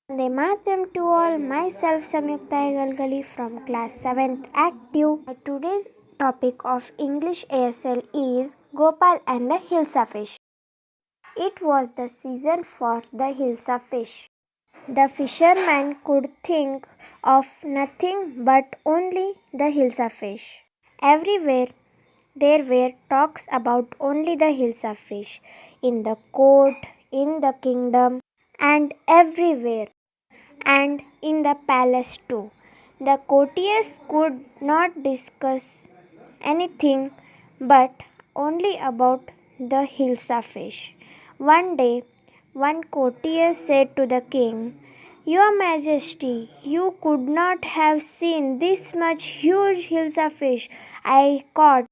Vande Mataram to all, myself Samyukta Galgali from class 7th Active. Today's topic of English ASL is Gopal and the Hilsa fish. It was the season for the Hilsa fish. The fisherman could think of nothing but only the Hilsa fish. Everywhere there were talks about only the Hilsa fish, in the court, in the kingdom, and everywhere, and in the palace too. The courtiers could not discuss anything but only about the Hilsa fish. One day, one courtier said to the king, "Your Majesty, you could not have seen this much huge Hilsa fish I caught."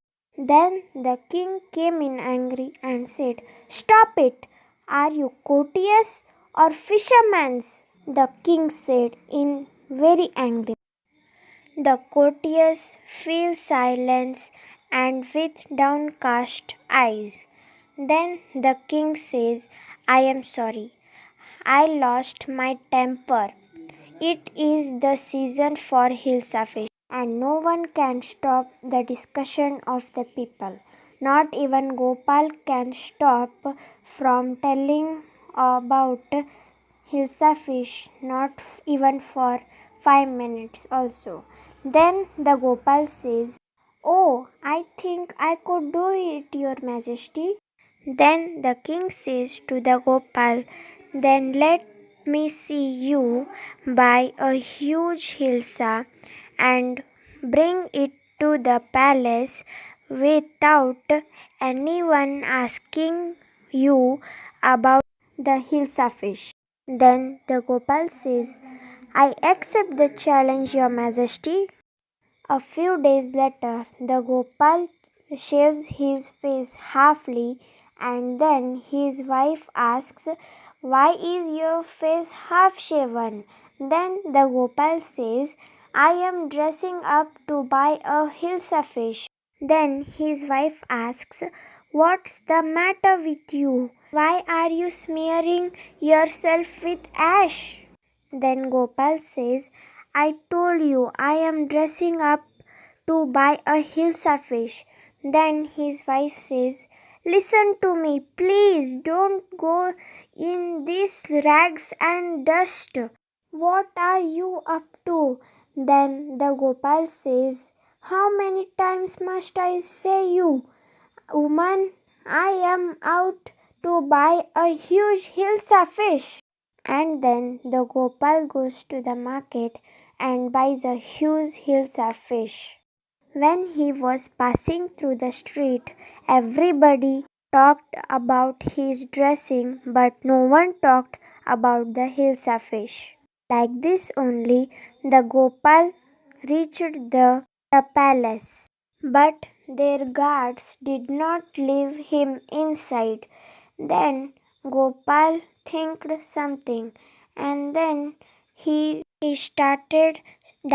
Then the king came in angry and said, "Stop it! Are you courtiers or fishermen?" The king said in very angry. The courtiers fell silent and with downcast eyes. Then the king says, "I am sorry. I lost my temper. It is the season for Hilsa fish, and no one can stop the discussion of the people. Not even Gopal can stop from telling about Hilsa fish, not even for 5 minutes also." Then the Gopal says, "Oh, I think I could do it, Your Majesty." Then the king says to the Gopal, "Then let me see you buy a huge Hilsa and bring it to the palace without anyone asking you about the Hilsa fish." Then the Gopal says, "I accept the challenge, Your Majesty." A few days later, the Gopal shaves his face halfly, and then his wife asks, "Why is your face half shaven?" Then the Gopal says, "I am dressing up to buy a Hilsa fish." Then his wife asks, "What's the matter with you? Why are you smearing yourself with ash?" Then Gopal says, "I told you I am dressing up to buy a Hilsa fish." Then his wife says, "Listen to me, please don't go in these rags and dust. What are you up to?" Then the Gopal says, "How many times must I say you, woman, I am out to buy a huge Hilsa fish." And then the Gopal goes to the market and buys a huge Hilsa fish. When he was passing through the street, everybody talked about his dressing, but no one talked about the Hilsa fish. Like this only, the Gopal reached the palace, but their guards did not leave him inside. Then Gopal thinked something, and then he started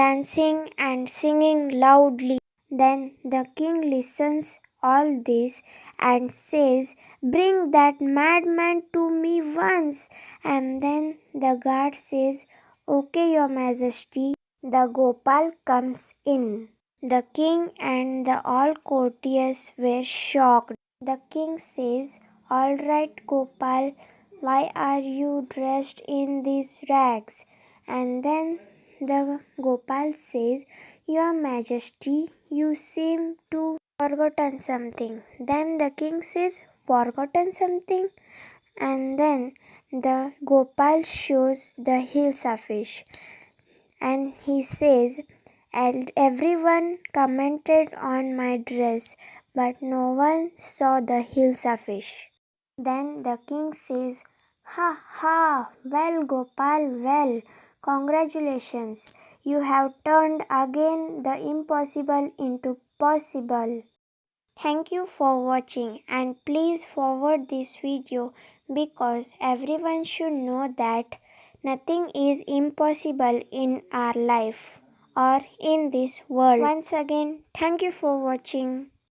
dancing and singing loudly. Then the king listens all this and says, "Bring that madman to me once." And then the guard says, "Okay, Your Majesty." The Gopal comes in. The king and the all courtiers were shocked. The king says, "All right, Gopal, why are you dressed in these rags?" And then the Gopal says, "Your Majesty, you seem to forgotten something." Then the king says, "Forgotten something?" And then the Gopal shows the Hilsa fish, and he says, "And everyone commented on my dress, but no one saw the Hilsa fish." Then the king says, "Ha ha, well Gopal, well, congratulations. You have turned again the impossible into possible." Thank you for watching, and please forward this video because everyone should know that nothing is impossible in our life or in this world. Once again, thank you for watching.